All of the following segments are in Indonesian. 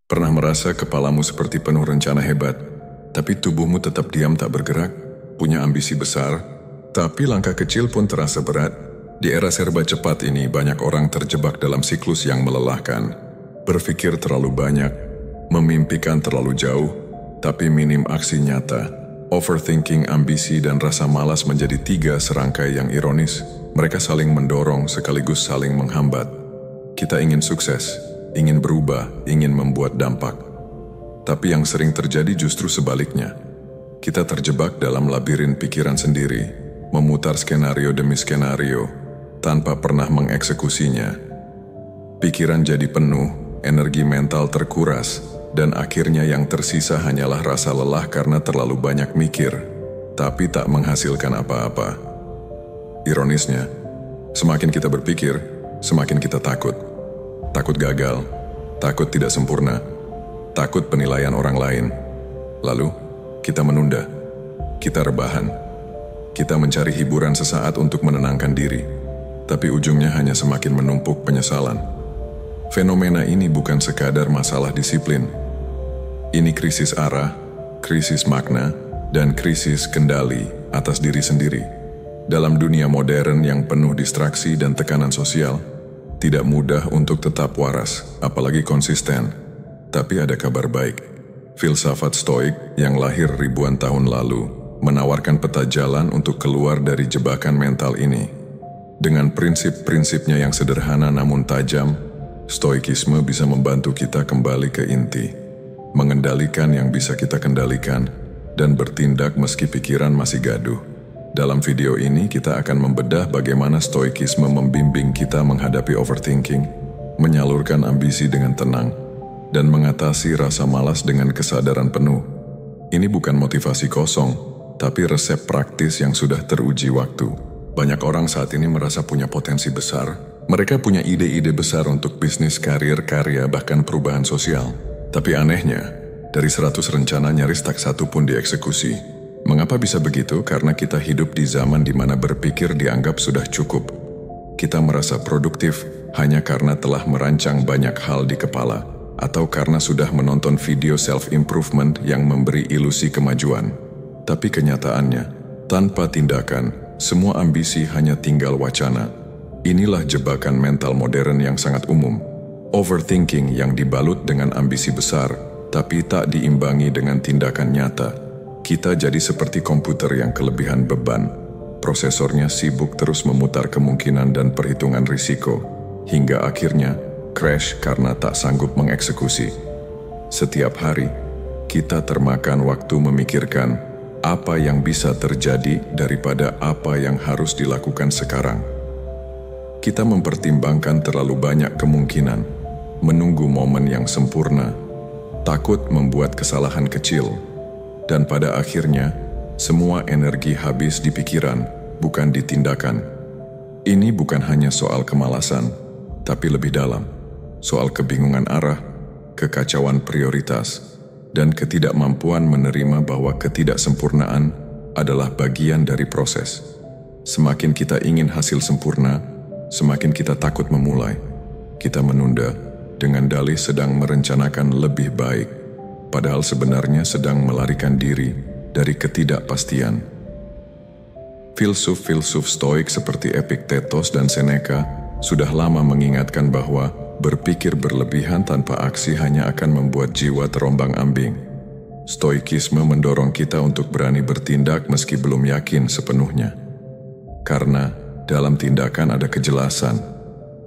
Pernah merasa kepalamu seperti penuh rencana hebat, tapi tubuhmu tetap diam tak bergerak, punya ambisi besar, tapi langkah kecil pun terasa berat? Di era serba cepat ini, banyak orang terjebak dalam siklus yang melelahkan. Berpikir terlalu banyak, memimpikan terlalu jauh, tapi minim aksi nyata. Overthinking, ambisi, dan rasa malas menjadi tiga serangkai yang ironis. Mereka saling mendorong sekaligus saling menghambat. Kita ingin sukses, ingin berubah, ingin membuat dampak. Tapi yang sering terjadi justru sebaliknya. Kita terjebak dalam labirin pikiran sendiri, memutar skenario demi skenario, tanpa pernah mengeksekusinya. Pikiran jadi penuh, energi mental terkuras, dan akhirnya yang tersisa hanyalah rasa lelah karena terlalu banyak mikir, tapi tak menghasilkan apa-apa. Ironisnya, semakin kita berpikir, semakin kita takut. Takut gagal, takut tidak sempurna, takut penilaian orang lain. Lalu, kita menunda, kita rebahan, kita mencari hiburan sesaat untuk menenangkan diri, tapi ujungnya hanya semakin menumpuk penyesalan. Fenomena ini bukan sekadar masalah disiplin. Ini krisis arah, krisis makna, dan krisis kendali atas diri sendiri. Dalam dunia modern yang penuh distraksi dan tekanan sosial, tidak mudah untuk tetap waras, apalagi konsisten. Tapi ada kabar baik. Filsafat Stoik yang lahir ribuan tahun lalu menawarkan peta jalan untuk keluar dari jebakan mental ini. Dengan prinsip-prinsipnya yang sederhana namun tajam, Stoikisme bisa membantu kita kembali ke inti, mengendalikan yang bisa kita kendalikan, dan bertindak meski pikiran masih gaduh. Dalam video ini kita akan membedah bagaimana Stoikisme membimbing kita menghadapi overthinking, menyalurkan ambisi dengan tenang, dan mengatasi rasa malas dengan kesadaran penuh. Ini bukan motivasi kosong, tapi resep praktis yang sudah teruji waktu. Banyak orang saat ini merasa punya potensi besar. Mereka punya ide-ide besar untuk bisnis, karir, karya, bahkan perubahan sosial. Tapi anehnya, dari 100 rencana nyaris tak satu pun dieksekusi. Mengapa bisa begitu? Karena kita hidup di zaman di mana berpikir dianggap sudah cukup. Kita merasa produktif hanya karena telah merancang banyak hal di kepala, atau karena sudah menonton video self-improvement yang memberi ilusi kemajuan. Tapi kenyataannya, tanpa tindakan, semua ambisi hanya tinggal wacana. Inilah jebakan mental modern yang sangat umum. Overthinking yang dibalut dengan ambisi besar, tapi tak diimbangi dengan tindakan nyata. Kita jadi seperti komputer yang kelebihan beban. Prosesornya sibuk terus memutar kemungkinan dan perhitungan risiko, hingga akhirnya crash karena tak sanggup mengeksekusi. Setiap hari, kita termakan waktu memikirkan apa yang bisa terjadi daripada apa yang harus dilakukan sekarang. Kita mempertimbangkan terlalu banyak kemungkinan, menunggu momen yang sempurna, takut membuat kesalahan kecil, dan pada akhirnya, semua energi habis di pikiran, bukan di tindakan. Ini bukan hanya soal kemalasan, tapi lebih dalam, soal kebingungan arah, kekacauan prioritas, dan ketidakmampuan menerima bahwa ketidaksempurnaan adalah bagian dari proses. Semakin kita ingin hasil sempurna, semakin kita takut memulai. Kita menunda dengan dalih sedang merencanakan lebih baik, padahal sebenarnya sedang melarikan diri dari ketidakpastian. Filsuf-filsuf Stoik seperti Epictetus dan Seneca sudah lama mengingatkan bahwa berpikir berlebihan tanpa aksi hanya akan membuat jiwa terombang-ambing. Stoikisme mendorong kita untuk berani bertindak meski belum yakin sepenuhnya. Karena dalam tindakan ada kejelasan,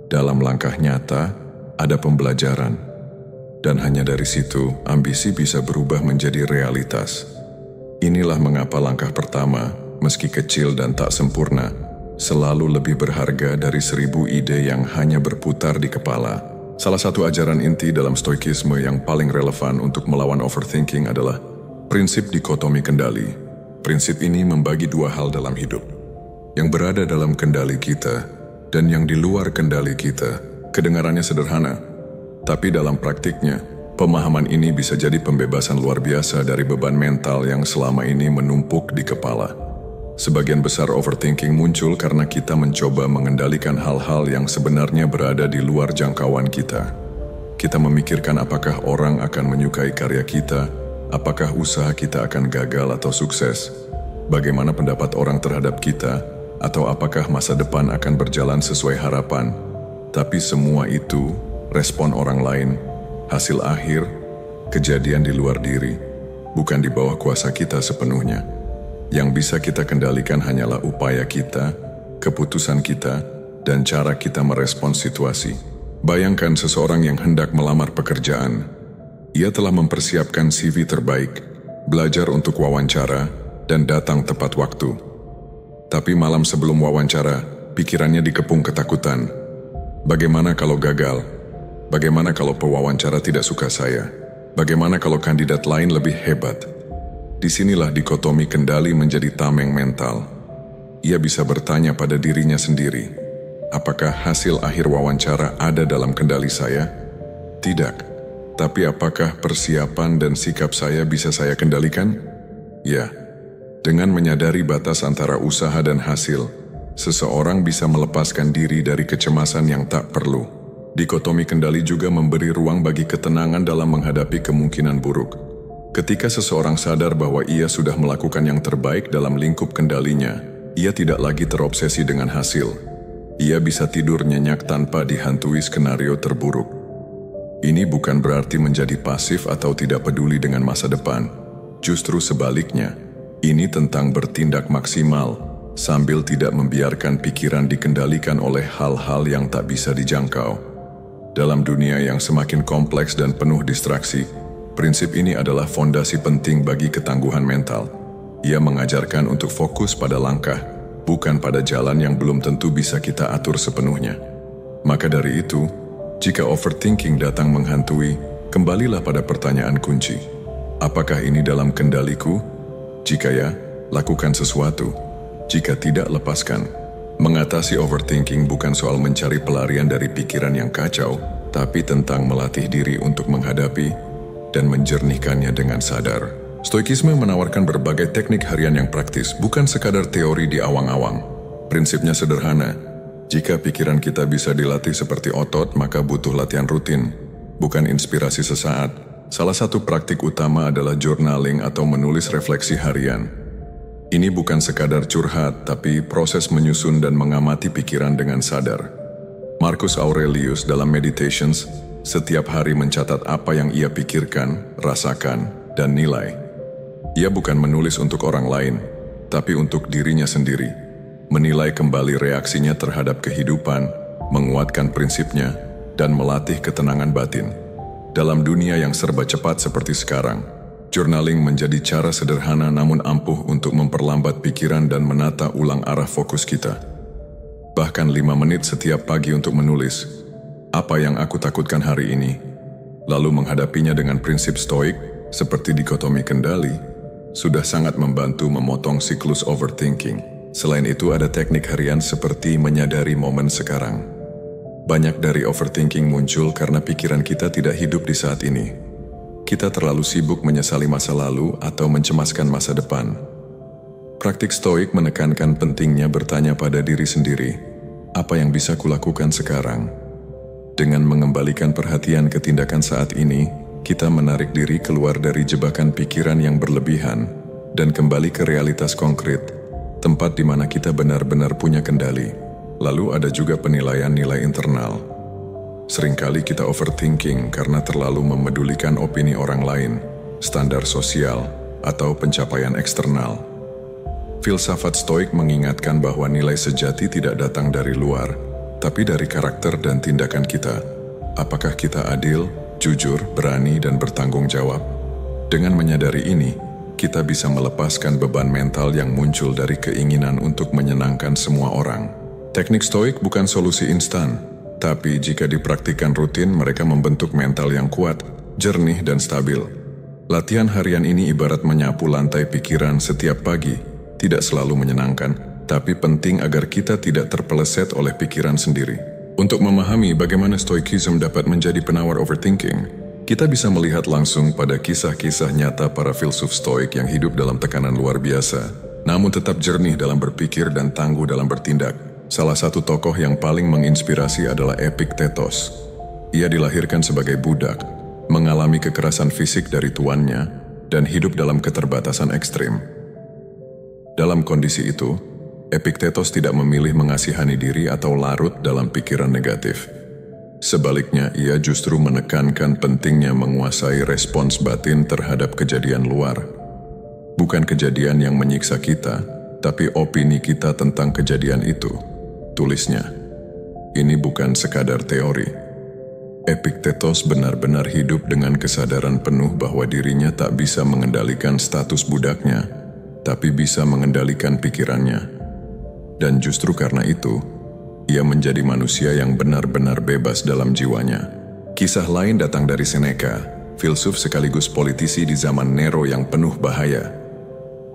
dalam langkah nyata ada pembelajaran, dan hanya dari situ ambisi bisa berubah menjadi realitas. Inilah mengapa langkah pertama, meski kecil dan tak sempurna, selalu lebih berharga dari 1000 ide yang hanya berputar di kepala. Salah satu ajaran inti dalam Stoikisme yang paling relevan untuk melawan overthinking adalah prinsip dikotomi kendali. Prinsip ini membagi dua hal dalam hidup. Yang berada dalam kendali kita, dan yang di luar kendali kita. Kedengarannya sederhana, tapi dalam praktiknya, pemahaman ini bisa jadi pembebasan luar biasa dari beban mental yang selama ini menumpuk di kepala. Sebagian besar overthinking muncul karena kita mencoba mengendalikan hal-hal yang sebenarnya berada di luar jangkauan kita. Kita memikirkan apakah orang akan menyukai karya kita, apakah usaha kita akan gagal atau sukses, bagaimana pendapat orang terhadap kita, atau apakah masa depan akan berjalan sesuai harapan. Tapi semua itu, respon orang lain, hasil akhir, kejadian di luar diri, bukan di bawah kuasa kita sepenuhnya. Yang bisa kita kendalikan hanyalah upaya kita, keputusan kita, dan cara kita merespons situasi. Bayangkan seseorang yang hendak melamar pekerjaan. Ia telah mempersiapkan CV terbaik, belajar untuk wawancara, dan datang tepat waktu. Tapi malam sebelum wawancara, pikirannya dikepung ketakutan. Bagaimana kalau gagal? Bagaimana kalau pewawancara tidak suka saya? Bagaimana kalau kandidat lain lebih hebat? Disinilah dikotomi kendali menjadi tameng mental. Ia bisa bertanya pada dirinya sendiri, apakah hasil akhir wawancara ada dalam kendali saya? Tidak. Tapi apakah persiapan dan sikap saya bisa saya kendalikan? Ya. Dengan menyadari batas antara usaha dan hasil, seseorang bisa melepaskan diri dari kecemasan yang tak perlu. Dikotomi kendali juga memberi ruang bagi ketenangan dalam menghadapi kemungkinan buruk. Ketika seseorang sadar bahwa ia sudah melakukan yang terbaik dalam lingkup kendalinya, ia tidak lagi terobsesi dengan hasil. Ia bisa tidur nyenyak tanpa dihantui skenario terburuk. Ini bukan berarti menjadi pasif atau tidak peduli dengan masa depan. Justru sebaliknya, ini tentang bertindak maksimal, sambil tidak membiarkan pikiran dikendalikan oleh hal-hal yang tak bisa dijangkau. Dalam dunia yang semakin kompleks dan penuh distraksi, prinsip ini adalah fondasi penting bagi ketangguhan mental. Ia mengajarkan untuk fokus pada langkah, bukan pada jalan yang belum tentu bisa kita atur sepenuhnya. Maka dari itu, jika overthinking datang menghantui, kembalilah pada pertanyaan kunci. Apakah ini dalam kendaliku? Jika ya, lakukan sesuatu. Jika tidak, lepaskan. Mengatasi overthinking bukan soal mencari pelarian dari pikiran yang kacau, tapi tentang melatih diri untuk menghadapi dan menjernihkannya dengan sadar. Stoikisme menawarkan berbagai teknik harian yang praktis, bukan sekadar teori di awang-awang. Prinsipnya sederhana. Jika pikiran kita bisa dilatih seperti otot, maka butuh latihan rutin, bukan inspirasi sesaat. Salah satu praktik utama adalah journaling atau menulis refleksi harian. Ini bukan sekadar curhat, tapi proses menyusun dan mengamati pikiran dengan sadar. Marcus Aurelius dalam Meditations setiap hari mencatat apa yang ia pikirkan, rasakan, dan nilai. Ia bukan menulis untuk orang lain, tapi untuk dirinya sendiri. Menilai kembali reaksinya terhadap kehidupan, menguatkan prinsipnya, dan melatih ketenangan batin. Dalam dunia yang serba cepat seperti sekarang, journaling menjadi cara sederhana namun ampuh untuk memperlambat pikiran dan menata ulang arah fokus kita. Bahkan 5 menit setiap pagi untuk menulis, apa yang aku takutkan hari ini, lalu menghadapinya dengan prinsip stoik, seperti dikotomi kendali, sudah sangat membantu memotong siklus overthinking. Selain itu ada teknik harian seperti menyadari momen sekarang. Banyak dari overthinking muncul karena pikiran kita tidak hidup di saat ini. Kita terlalu sibuk menyesali masa lalu atau mencemaskan masa depan. Praktik stoik menekankan pentingnya bertanya pada diri sendiri, apa yang bisa kulakukan sekarang? Dengan mengembalikan perhatian ke tindakan saat ini, kita menarik diri keluar dari jebakan pikiran yang berlebihan dan kembali ke realitas konkret, tempat di mana kita benar-benar punya kendali. Lalu ada juga penilaian nilai internal. Seringkali kita overthinking karena terlalu memedulikan opini orang lain, standar sosial, atau pencapaian eksternal. Filsafat Stoik mengingatkan bahwa nilai sejati tidak datang dari luar, tapi dari karakter dan tindakan kita. Apakah kita adil, jujur, berani, dan bertanggung jawab? Dengan menyadari ini, kita bisa melepaskan beban mental yang muncul dari keinginan untuk menyenangkan semua orang. Teknik stoik bukan solusi instan, tapi jika dipraktikkan rutin, mereka membentuk mental yang kuat, jernih, dan stabil. Latihan harian ini ibarat menyapu lantai pikiran setiap pagi, tidak selalu menyenangkan, tapi penting agar kita tidak terpeleset oleh pikiran sendiri. Untuk memahami bagaimana stoikism dapat menjadi penawar overthinking, kita bisa melihat langsung pada kisah-kisah nyata para filsuf stoik yang hidup dalam tekanan luar biasa, namun tetap jernih dalam berpikir dan tangguh dalam bertindak. Salah satu tokoh yang paling menginspirasi adalah Epictetus. Ia dilahirkan sebagai budak, mengalami kekerasan fisik dari tuannya, dan hidup dalam keterbatasan ekstrim. Dalam kondisi itu, Epiktetos tidak memilih mengasihani diri atau larut dalam pikiran negatif. Sebaliknya, ia justru menekankan pentingnya menguasai respons batin terhadap kejadian luar. Bukan kejadian yang menyiksa kita, tapi opini kita tentang kejadian itu, tulisnya. Ini bukan sekadar teori. Epiktetos benar-benar hidup dengan kesadaran penuh bahwa dirinya tak bisa mengendalikan status budaknya, tapi bisa mengendalikan pikirannya. Dan justru karena itu, ia menjadi manusia yang benar-benar bebas dalam jiwanya. Kisah lain datang dari Seneca, filsuf sekaligus politisi di zaman Nero yang penuh bahaya.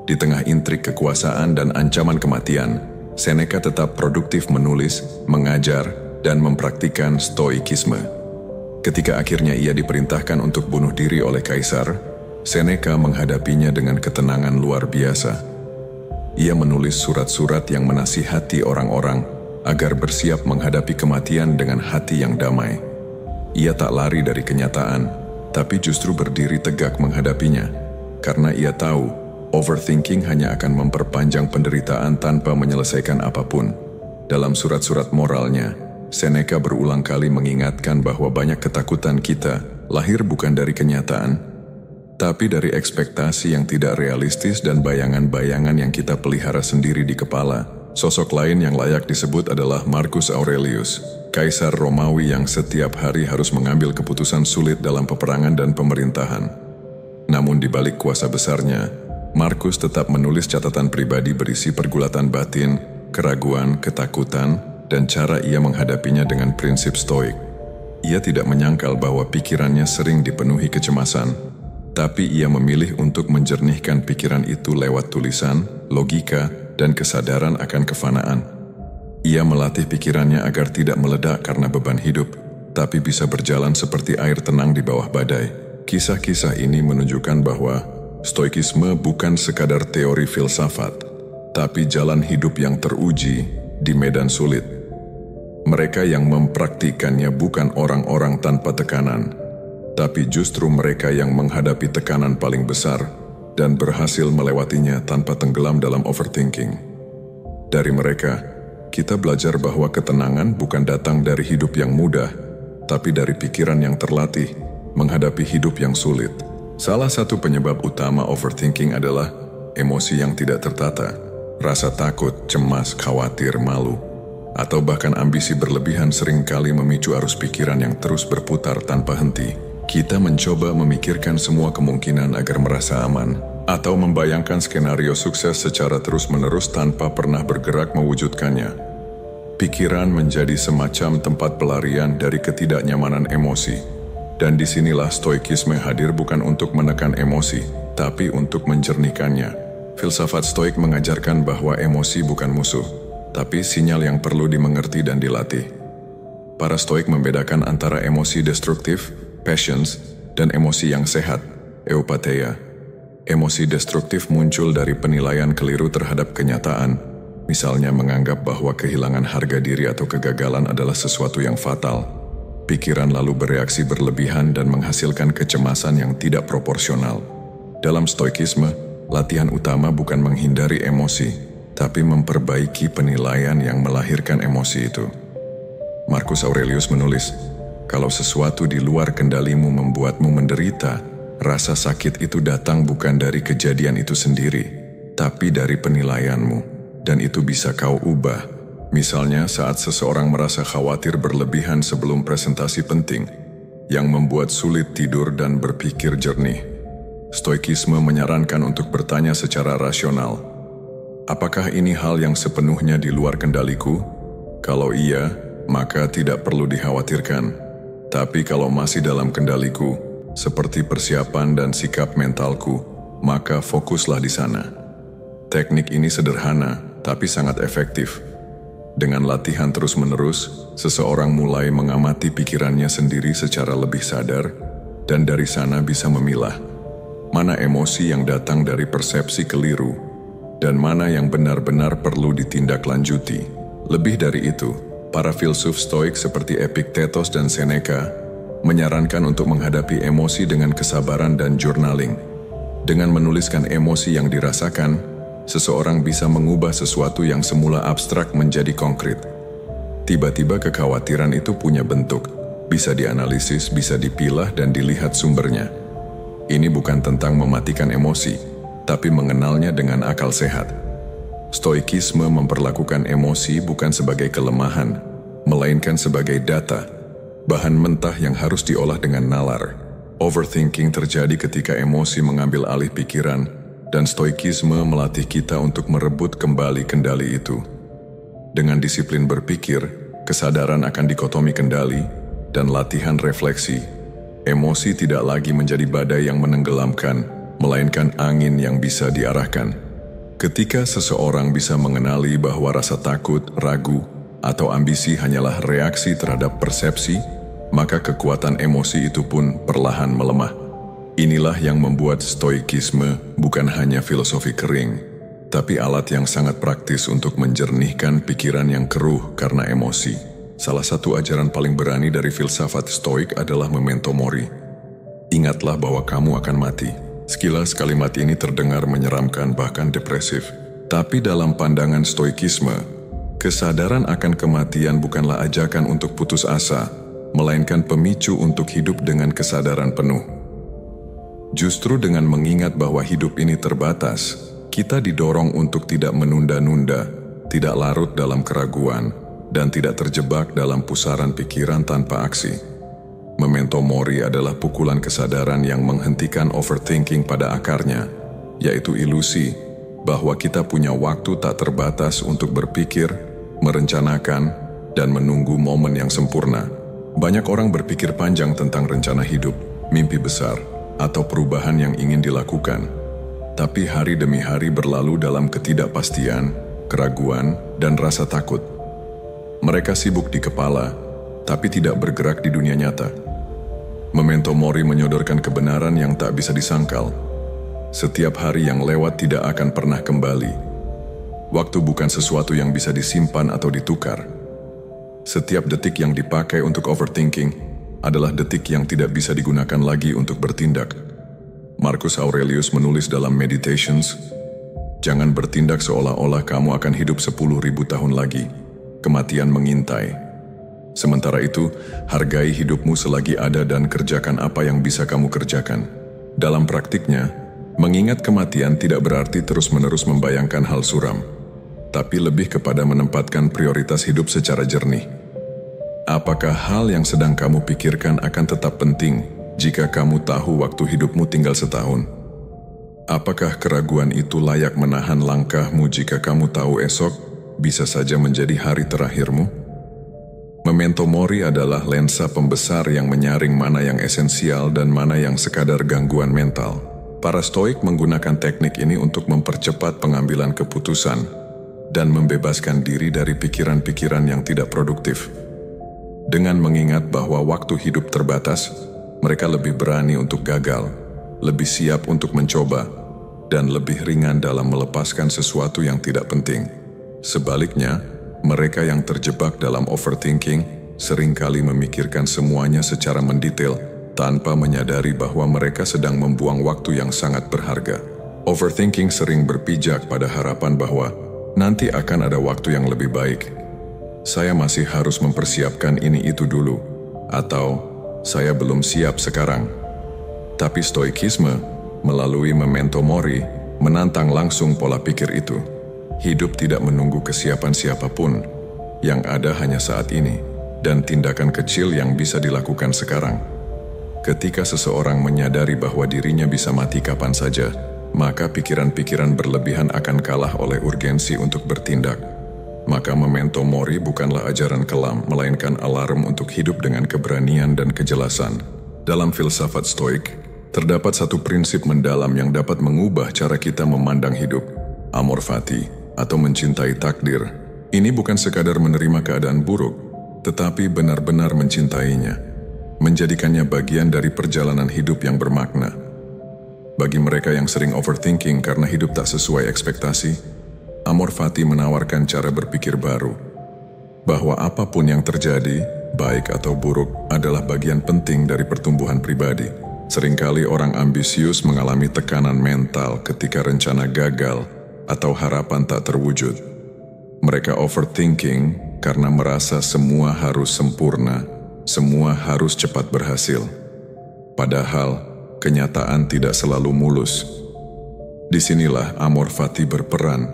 Di tengah intrik kekuasaan dan ancaman kematian, Seneca tetap produktif menulis, mengajar, dan mempraktikkan stoikisme. Ketika akhirnya ia diperintahkan untuk bunuh diri oleh kaisar, Seneca menghadapinya dengan ketenangan luar biasa. Ia menulis surat-surat yang menasihati orang-orang agar bersiap menghadapi kematian dengan hati yang damai. Ia tak lari dari kenyataan, tapi justru berdiri tegak menghadapinya, karena ia tahu overthinking hanya akan memperpanjang penderitaan tanpa menyelesaikan apapun. Dalam surat-surat moralnya, Seneca berulang kali mengingatkan bahwa banyak ketakutan kita lahir bukan dari kenyataan, tapi dari ekspektasi yang tidak realistis dan bayangan-bayangan yang kita pelihara sendiri di kepala. Sosok lain yang layak disebut adalah Marcus Aurelius, kaisar Romawi yang setiap hari harus mengambil keputusan sulit dalam peperangan dan pemerintahan. Namun di balik kuasa besarnya, Marcus tetap menulis catatan pribadi berisi pergulatan batin, keraguan, ketakutan, dan cara ia menghadapinya dengan prinsip stoik. Ia tidak menyangkal bahwa pikirannya sering dipenuhi kecemasan, tapi ia memilih untuk menjernihkan pikiran itu lewat tulisan, logika, dan kesadaran akan kefanaan. Ia melatih pikirannya agar tidak meledak karena beban hidup, tapi bisa berjalan seperti air tenang di bawah badai. Kisah-kisah ini menunjukkan bahwa stoikisme bukan sekadar teori filsafat, tapi jalan hidup yang teruji di medan sulit. Mereka yang mempraktikannya bukan orang-orang tanpa tekanan, tapi justru mereka yang menghadapi tekanan paling besar dan berhasil melewatinya tanpa tenggelam dalam overthinking. Dari mereka, kita belajar bahwa ketenangan bukan datang dari hidup yang mudah, tapi dari pikiran yang terlatih menghadapi hidup yang sulit. Salah satu penyebab utama overthinking adalah emosi yang tidak tertata, rasa takut, cemas, khawatir, malu, atau bahkan ambisi berlebihan seringkali memicu arus pikiran yang terus berputar tanpa henti. Kita mencoba memikirkan semua kemungkinan agar merasa aman, atau membayangkan skenario sukses secara terus-menerus tanpa pernah bergerak mewujudkannya. Pikiran menjadi semacam tempat pelarian dari ketidaknyamanan emosi, dan disinilah stoikisme hadir bukan untuk menekan emosi, tapi untuk menjernihkannya. Filsafat stoik mengajarkan bahwa emosi bukan musuh, tapi sinyal yang perlu dimengerti dan dilatih. Para stoik membedakan antara emosi destruktif, passions, dan emosi yang sehat, eupatheia. Emosi destruktif muncul dari penilaian keliru terhadap kenyataan, misalnya menganggap bahwa kehilangan harga diri atau kegagalan adalah sesuatu yang fatal. Pikiran lalu bereaksi berlebihan dan menghasilkan kecemasan yang tidak proporsional. Dalam stoikisme, latihan utama bukan menghindari emosi, tapi memperbaiki penilaian yang melahirkan emosi itu. Marcus Aurelius menulis, kalau sesuatu di luar kendalimu membuatmu menderita, rasa sakit itu datang bukan dari kejadian itu sendiri, tapi dari penilaianmu, dan itu bisa kau ubah. Misalnya saat seseorang merasa khawatir berlebihan sebelum presentasi penting, yang membuat sulit tidur dan berpikir jernih. Stoikisme menyarankan untuk bertanya secara rasional, apakah ini hal yang sepenuhnya di luar kendaliku? Kalau iya, maka tidak perlu dikhawatirkan. Tapi kalau masih dalam kendaliku, seperti persiapan dan sikap mentalku, maka fokuslah di sana. Teknik ini sederhana, tapi sangat efektif. Dengan latihan terus-menerus, seseorang mulai mengamati pikirannya sendiri secara lebih sadar, dan dari sana bisa memilah mana emosi yang datang dari persepsi keliru, dan mana yang benar-benar perlu ditindaklanjuti. Lebih dari itu, para filsuf stoik seperti Epiktetos dan Seneca menyarankan untuk menghadapi emosi dengan kesabaran dan journaling. Dengan menuliskan emosi yang dirasakan, seseorang bisa mengubah sesuatu yang semula abstrak menjadi konkret. Tiba-tiba kekhawatiran itu punya bentuk, bisa dianalisis, bisa dipilah dan dilihat sumbernya. Ini bukan tentang mematikan emosi, tapi mengenalnya dengan akal sehat. Stoikisme memperlakukan emosi bukan sebagai kelemahan, melainkan sebagai data, bahan mentah yang harus diolah dengan nalar. Overthinking terjadi ketika emosi mengambil alih pikiran, dan stoikisme melatih kita untuk merebut kembali kendali itu. Dengan disiplin berpikir, kesadaran akan dikotomi kendali, dan latihan refleksi, emosi tidak lagi menjadi badai yang menenggelamkan, melainkan angin yang bisa diarahkan. Ketika seseorang bisa mengenali bahwa rasa takut, ragu, atau ambisi hanyalah reaksi terhadap persepsi, maka kekuatan emosi itu pun perlahan melemah. Inilah yang membuat stoikisme bukan hanya filosofi kering, tapi alat yang sangat praktis untuk menjernihkan pikiran yang keruh karena emosi. Salah satu ajaran paling berani dari filsafat stoik adalah memento mori. Ingatlah bahwa kamu akan mati. Sekilas kalimat ini terdengar menyeramkan bahkan depresif. Tapi dalam pandangan stoikisme, kesadaran akan kematian bukanlah ajakan untuk putus asa, melainkan pemicu untuk hidup dengan kesadaran penuh. Justru dengan mengingat bahwa hidup ini terbatas, kita didorong untuk tidak menunda-nunda, tidak larut dalam keraguan, dan tidak terjebak dalam pusaran pikiran tanpa aksi. Memento mori adalah pukulan kesadaran yang menghentikan overthinking pada akarnya, yaitu ilusi bahwa kita punya waktu tak terbatas untuk berpikir, merencanakan, dan menunggu momen yang sempurna. Banyak orang berpikir panjang tentang rencana hidup, mimpi besar, atau perubahan yang ingin dilakukan. Tapi hari demi hari berlalu dalam ketidakpastian, keraguan, dan rasa takut. Mereka sibuk di kepala, tapi tidak bergerak di dunia nyata. Memento mori menyodorkan kebenaran yang tak bisa disangkal. Setiap hari yang lewat tidak akan pernah kembali. Waktu bukan sesuatu yang bisa disimpan atau ditukar. Setiap detik yang dipakai untuk overthinking adalah detik yang tidak bisa digunakan lagi untuk bertindak. Marcus Aurelius menulis dalam Meditations, "Jangan bertindak seolah-olah kamu akan hidup 10.000 tahun lagi. Kematian mengintai. Sementara itu, hargai hidupmu selagi ada dan kerjakan apa yang bisa kamu kerjakan." Dalam praktiknya, mengingat kematian tidak berarti terus-menerus membayangkan hal suram, tapi lebih kepada menempatkan prioritas hidup secara jernih. Apakah hal yang sedang kamu pikirkan akan tetap penting jika kamu tahu waktu hidupmu tinggal setahun? Apakah keraguan itu layak menahan langkahmu jika kamu tahu esok bisa saja menjadi hari terakhirmu? Memento mori adalah lensa pembesar yang menyaring mana yang esensial dan mana yang sekadar gangguan mental. Para stoik menggunakan teknik ini untuk mempercepat pengambilan keputusan dan membebaskan diri dari pikiran-pikiran yang tidak produktif. Dengan mengingat bahwa waktu hidup terbatas, mereka lebih berani untuk gagal, lebih siap untuk mencoba, dan lebih ringan dalam melepaskan sesuatu yang tidak penting. Sebaliknya, mereka yang terjebak dalam overthinking seringkali memikirkan semuanya secara mendetail tanpa menyadari bahwa mereka sedang membuang waktu yang sangat berharga. Overthinking sering berpijak pada harapan bahwa nanti akan ada waktu yang lebih baik. Saya masih harus mempersiapkan ini itu dulu, atau saya belum siap sekarang. Tapi stoikisme, melalui memento mori, menantang langsung pola pikir itu. Hidup tidak menunggu kesiapan siapapun, yang ada hanya saat ini, dan tindakan kecil yang bisa dilakukan sekarang. Ketika seseorang menyadari bahwa dirinya bisa mati kapan saja, maka pikiran-pikiran berlebihan akan kalah oleh urgensi untuk bertindak. Maka memento mori bukanlah ajaran kelam, melainkan alarm untuk hidup dengan keberanian dan kejelasan. Dalam filsafat stoik, terdapat satu prinsip mendalam yang dapat mengubah cara kita memandang hidup, amor fati, atau mencintai takdir. Ini bukan sekadar menerima keadaan buruk, tetapi benar-benar mencintainya, menjadikannya bagian dari perjalanan hidup yang bermakna. Bagi mereka yang sering overthinking karena hidup tak sesuai ekspektasi, amor fati menawarkan cara berpikir baru, bahwa apapun yang terjadi, baik atau buruk, adalah bagian penting dari pertumbuhan pribadi. Seringkali orang ambisius mengalami tekanan mental ketika rencana gagal atau harapan tak terwujud. Mereka overthinking karena merasa semua harus sempurna, semua harus cepat berhasil. Padahal, kenyataan tidak selalu mulus. Disinilah Amor Fati berperan,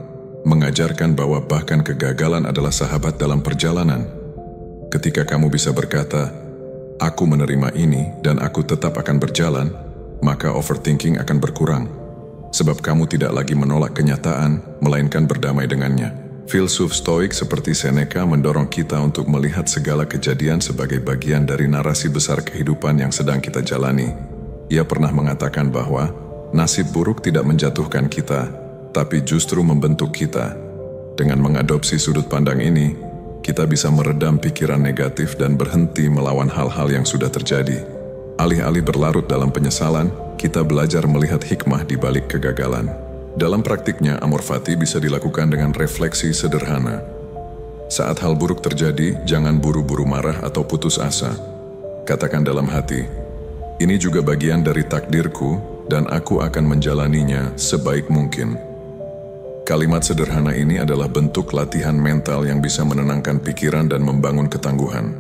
mengajarkan bahwa bahkan kegagalan adalah sahabat dalam perjalanan. Ketika kamu bisa berkata, "Aku menerima ini dan aku tetap akan berjalan," maka overthinking akan berkurang. Sebab kamu tidak lagi menolak kenyataan, melainkan berdamai dengannya. Filsuf Stoik seperti Seneca mendorong kita untuk melihat segala kejadian sebagai bagian dari narasi besar kehidupan yang sedang kita jalani. Ia pernah mengatakan bahwa nasib buruk tidak menjatuhkan kita, tapi justru membentuk kita. Dengan mengadopsi sudut pandang ini, kita bisa meredam pikiran negatif dan berhenti melawan hal-hal yang sudah terjadi. Alih-alih berlarut dalam penyesalan, kita belajar melihat hikmah di balik kegagalan. Dalam praktiknya, Amor Fati bisa dilakukan dengan refleksi sederhana. Saat hal buruk terjadi, jangan buru-buru marah atau putus asa. Katakan dalam hati, "Ini juga bagian dari takdirku dan aku akan menjalaninya sebaik mungkin." Kalimat sederhana ini adalah bentuk latihan mental yang bisa menenangkan pikiran dan membangun ketangguhan.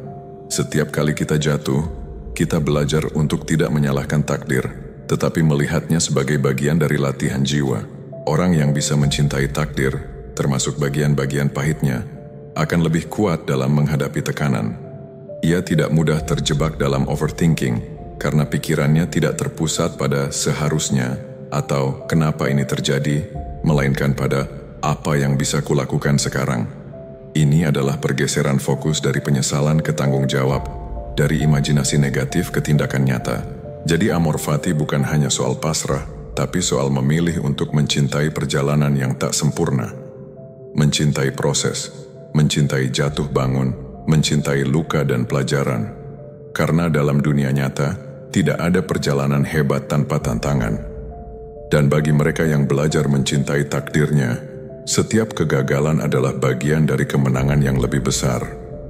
Setiap kali kita jatuh, kita belajar untuk tidak menyalahkan takdir, tetapi melihatnya sebagai bagian dari latihan jiwa. Orang yang bisa mencintai takdir, termasuk bagian-bagian pahitnya, akan lebih kuat dalam menghadapi tekanan. Ia tidak mudah terjebak dalam overthinking, karena pikirannya tidak terpusat pada seharusnya atau kenapa ini terjadi, melainkan pada apa yang bisa kulakukan sekarang. Ini adalah pergeseran fokus dari penyesalan ke tanggung jawab, dari imajinasi negatif ke tindakan nyata. Jadi Amor Fati bukan hanya soal pasrah, tapi soal memilih untuk mencintai perjalanan yang tak sempurna. Mencintai proses, mencintai jatuh bangun, mencintai luka dan pelajaran. Karena dalam dunia nyata, tidak ada perjalanan hebat tanpa tantangan. Dan bagi mereka yang belajar mencintai takdirnya, setiap kegagalan adalah bagian dari kemenangan yang lebih besar.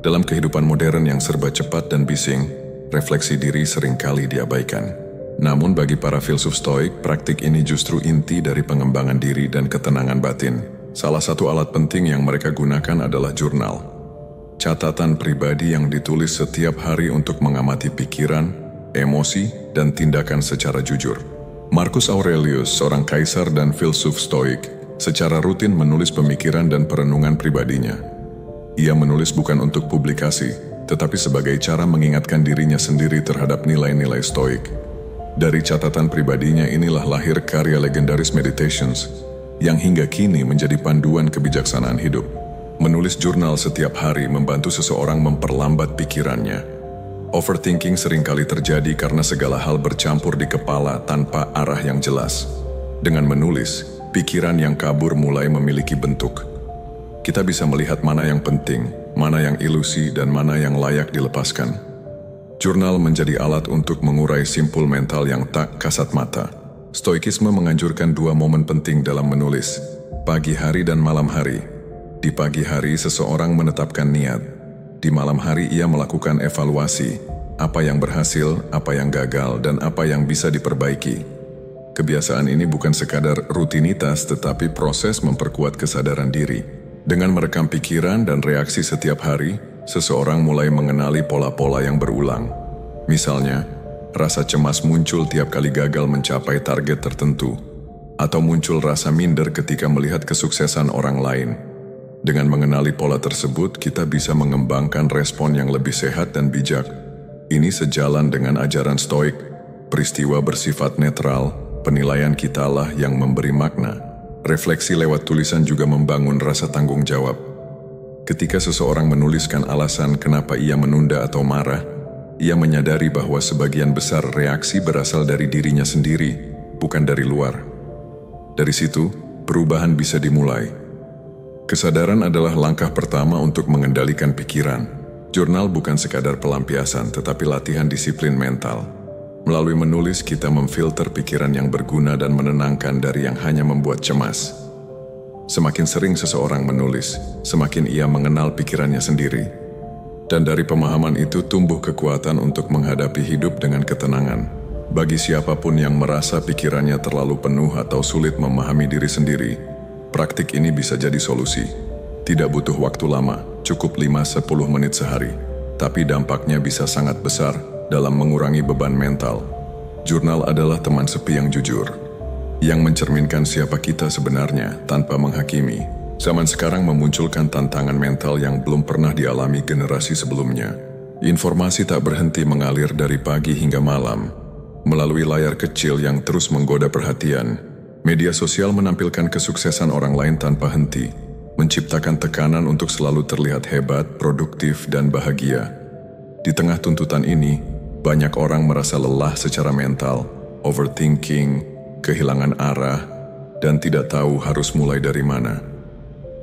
Dalam kehidupan modern yang serba cepat dan bising, refleksi diri seringkali diabaikan. Namun bagi para filsuf Stoik, praktik ini justru inti dari pengembangan diri dan ketenangan batin. Salah satu alat penting yang mereka gunakan adalah jurnal. Catatan pribadi yang ditulis setiap hari untuk mengamati pikiran, emosi, dan tindakan secara jujur. Marcus Aurelius, seorang kaisar dan filsuf Stoik, secara rutin menulis pemikiran dan perenungan pribadinya. Ia menulis bukan untuk publikasi, tetapi sebagai cara mengingatkan dirinya sendiri terhadap nilai-nilai Stoik. Dari catatan pribadinya inilah lahir karya legendaris Meditations, yang hingga kini menjadi panduan kebijaksanaan hidup. Menulis jurnal setiap hari membantu seseorang memperlambat pikirannya. Overthinking seringkali terjadi karena segala hal bercampur di kepala tanpa arah yang jelas. Dengan menulis, pikiran yang kabur mulai memiliki bentuk. Kita bisa melihat mana yang penting, mana yang ilusi, dan mana yang layak dilepaskan. Jurnal menjadi alat untuk mengurai simpul mental yang tak kasat mata. Stoikisme menganjurkan 2 momen penting dalam menulis, pagi hari dan malam hari. Di pagi hari seseorang menetapkan niat. Di malam hari ia melakukan evaluasi, apa yang berhasil, apa yang gagal, dan apa yang bisa diperbaiki. Kebiasaan ini bukan sekadar rutinitas, tetapi proses memperkuat kesadaran diri. Dengan merekam pikiran dan reaksi setiap hari, seseorang mulai mengenali pola-pola yang berulang. Misalnya, rasa cemas muncul tiap kali gagal mencapai target tertentu, atau muncul rasa minder ketika melihat kesuksesan orang lain. Dengan mengenali pola tersebut, kita bisa mengembangkan respon yang lebih sehat dan bijak. Ini sejalan dengan ajaran Stoik. Peristiwa bersifat netral, penilaian kitalah yang memberi makna. Refleksi lewat tulisan juga membangun rasa tanggung jawab. Ketika seseorang menuliskan alasan kenapa ia menunda atau marah, ia menyadari bahwa sebagian besar reaksi berasal dari dirinya sendiri, bukan dari luar. Dari situ, perubahan bisa dimulai. Kesadaran adalah langkah pertama untuk mengendalikan pikiran. Jurnal bukan sekadar pelampiasan, tetapi latihan disiplin mental. Melalui menulis, kita memfilter pikiran yang berguna dan menenangkan dari yang hanya membuat cemas. Semakin sering seseorang menulis, semakin ia mengenal pikirannya sendiri. Dan dari pemahaman itu tumbuh kekuatan untuk menghadapi hidup dengan ketenangan. Bagi siapapun yang merasa pikirannya terlalu penuh atau sulit memahami diri sendiri, praktik ini bisa jadi solusi. Tidak butuh waktu lama, cukup 5-10 menit sehari. Tapi dampaknya bisa sangat besar dalam mengurangi beban mental. Jurnal adalah teman sepi yang jujur, yang mencerminkan siapa kita sebenarnya tanpa menghakimi. Zaman sekarang memunculkan tantangan mental yang belum pernah dialami generasi sebelumnya. Informasi tak berhenti mengalir dari pagi hingga malam. Melalui layar kecil yang terus menggoda perhatian, media sosial menampilkan kesuksesan orang lain tanpa henti, menciptakan tekanan untuk selalu terlihat hebat, produktif, dan bahagia. Di tengah tuntutan ini, banyak orang merasa lelah secara mental, overthinking, kehilangan arah, dan tidak tahu harus mulai dari mana.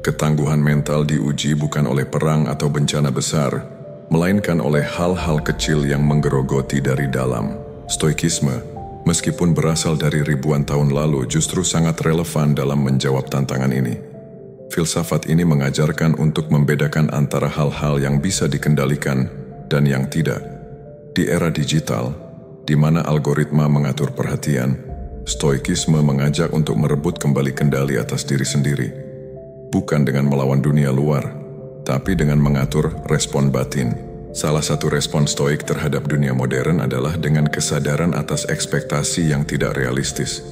Ketangguhan mental diuji bukan oleh perang atau bencana besar, melainkan oleh hal-hal kecil yang menggerogoti dari dalam. Stoikisme, meskipun berasal dari ribuan tahun lalu, justru sangat relevan dalam menjawab tantangan ini. Filsafat ini mengajarkan untuk membedakan antara hal-hal yang bisa dikendalikan dan yang tidak. Di era digital, di mana algoritma mengatur perhatian, Stoikisme mengajak untuk merebut kembali kendali atas diri sendiri. Bukan dengan melawan dunia luar, tapi dengan mengatur respon batin. Salah satu respon stoik terhadap dunia modern adalah dengan kesadaran atas ekspektasi yang tidak realistis.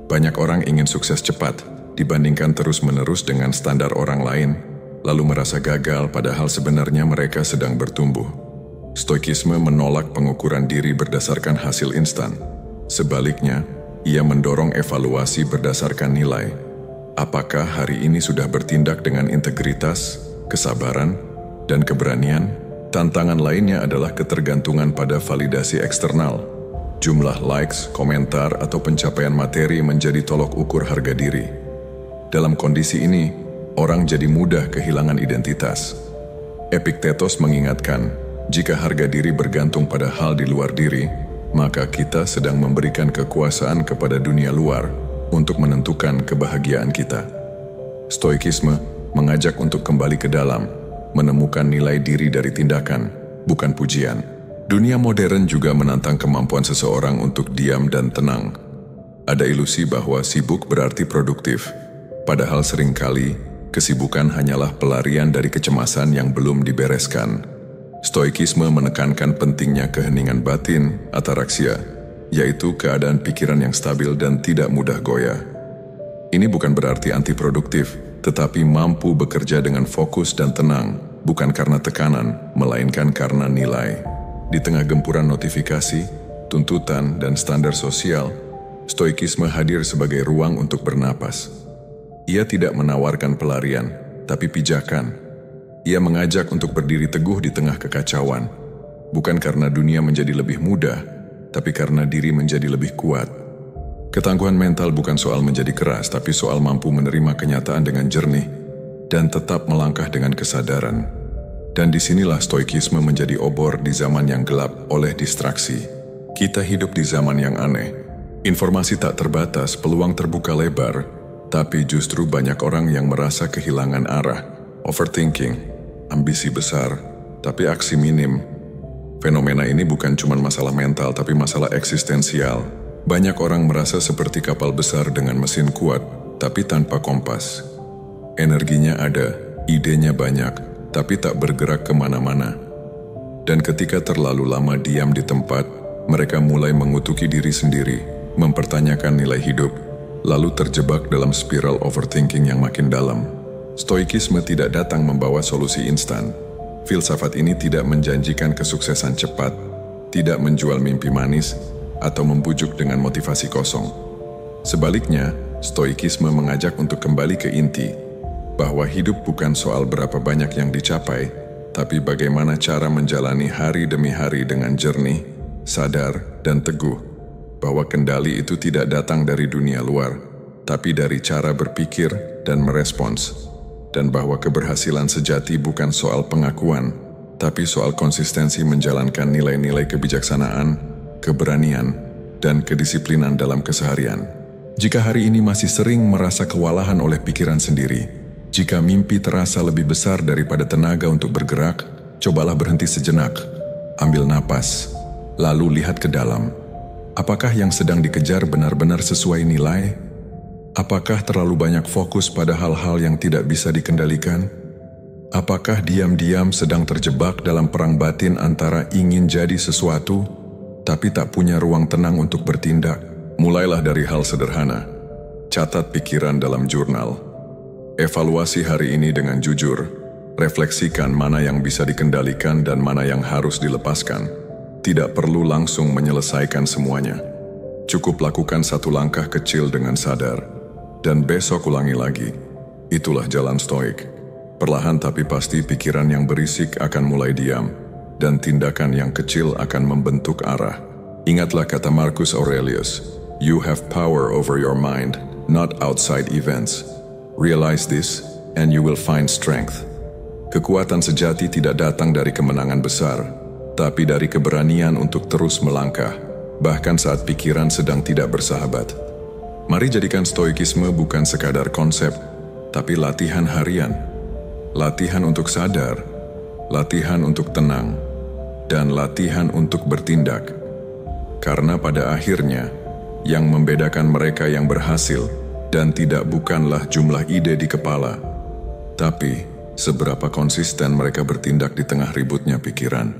Banyak orang ingin sukses cepat, dibandingkan terus-menerus dengan standar orang lain, lalu merasa gagal padahal sebenarnya mereka sedang bertumbuh. Stoikisme menolak pengukuran diri berdasarkan hasil instan. Sebaliknya, ia mendorong evaluasi berdasarkan nilai. Apakah hari ini sudah bertindak dengan integritas, kesabaran, dan keberanian? Tantangan lainnya adalah ketergantungan pada validasi eksternal. Jumlah likes, komentar, atau pencapaian materi menjadi tolok ukur harga diri. Dalam kondisi ini, orang jadi mudah kehilangan identitas. Epictetus mengingatkan, jika harga diri bergantung pada hal di luar diri, maka kita sedang memberikan kekuasaan kepada dunia luar untuk menentukan kebahagiaan kita. Stoikisme mengajak untuk kembali ke dalam, menemukan nilai diri dari tindakan, bukan pujian. Dunia modern juga menantang kemampuan seseorang untuk diam dan tenang. Ada ilusi bahwa sibuk berarti produktif, padahal seringkali kesibukan hanyalah pelarian dari kecemasan yang belum dibereskan. Stoikisme menekankan pentingnya keheningan batin, ataraxia, yaitu keadaan pikiran yang stabil dan tidak mudah goyah. Ini bukan berarti anti-produktif, tetapi mampu bekerja dengan fokus dan tenang, bukan karena tekanan, melainkan karena nilai. Di tengah gempuran notifikasi, tuntutan, dan standar sosial, stoikisme hadir sebagai ruang untuk bernapas. Ia tidak menawarkan pelarian, tapi pijakan. Ia mengajak untuk berdiri teguh di tengah kekacauan, bukan karena dunia menjadi lebih mudah, tapi karena diri menjadi lebih kuat. Ketangguhan mental bukan soal menjadi keras, tapi soal mampu menerima kenyataan dengan jernih dan tetap melangkah dengan kesadaran. Dan disinilah stoikisme menjadi obor di zaman yang gelap oleh distraksi. Kita hidup di zaman yang aneh. Informasi tak terbatas, peluang terbuka lebar, tapi justru banyak orang yang merasa kehilangan arah, overthinking, ambisi besar, tapi aksi minim. Fenomena ini bukan cuma masalah mental, tapi masalah eksistensial. Banyak orang merasa seperti kapal besar dengan mesin kuat, tapi tanpa kompas. Energinya ada, idenya banyak, tapi tak bergerak kemana-mana. Dan ketika terlalu lama diam di tempat, mereka mulai mengutuki diri sendiri, mempertanyakan nilai hidup, lalu terjebak dalam spiral overthinking yang makin dalam. Stoikisme tidak datang membawa solusi instan. Filsafat ini tidak menjanjikan kesuksesan cepat, tidak menjual mimpi manis, atau membujuk dengan motivasi kosong. Sebaliknya, stoikisme mengajak untuk kembali ke inti, bahwa hidup bukan soal berapa banyak yang dicapai, tapi bagaimana cara menjalani hari demi hari dengan jernih, sadar, dan teguh, bahwa kendali itu tidak datang dari dunia luar, tapi dari cara berpikir dan merespons. Dan bahwa keberhasilan sejati bukan soal pengakuan, tapi soal konsistensi menjalankan nilai-nilai kebijaksanaan, keberanian, dan kedisiplinan dalam keseharian. Jika hari ini masih sering merasa kewalahan oleh pikiran sendiri, jika mimpi terasa lebih besar daripada tenaga untuk bergerak, cobalah berhenti sejenak, ambil napas, lalu lihat ke dalam. Apakah yang sedang dikejar benar-benar sesuai nilai? Apakah terlalu banyak fokus pada hal-hal yang tidak bisa dikendalikan? Apakah diam-diam sedang terjebak dalam perang batin antara ingin jadi sesuatu, tapi tak punya ruang tenang untuk bertindak? Mulailah dari hal sederhana. Catat pikiran dalam jurnal. Evaluasi hari ini dengan jujur. Refleksikan mana yang bisa dikendalikan dan mana yang harus dilepaskan. Tidak perlu langsung menyelesaikan semuanya. Cukup lakukan satu langkah kecil dengan sadar. Dan besok ulangi lagi. Itulah jalan stoik. Perlahan tapi pasti pikiran yang berisik akan mulai diam. Dan tindakan yang kecil akan membentuk arah. Ingatlah kata Marcus Aurelius. You have power over your mind, not outside events. Realize this, and you will find strength. Kekuatan sejati tidak datang dari kemenangan besar, tapi dari keberanian untuk terus melangkah, bahkan saat pikiran sedang tidak bersahabat. Mari jadikan stoikisme bukan sekadar konsep, tapi latihan harian. Latihan untuk sadar, latihan untuk tenang, dan latihan untuk bertindak. Karena pada akhirnya, yang membedakan mereka yang berhasil dan tidak bukanlah jumlah ide di kepala, tapi seberapa konsisten mereka bertindak di tengah ributnya pikiran.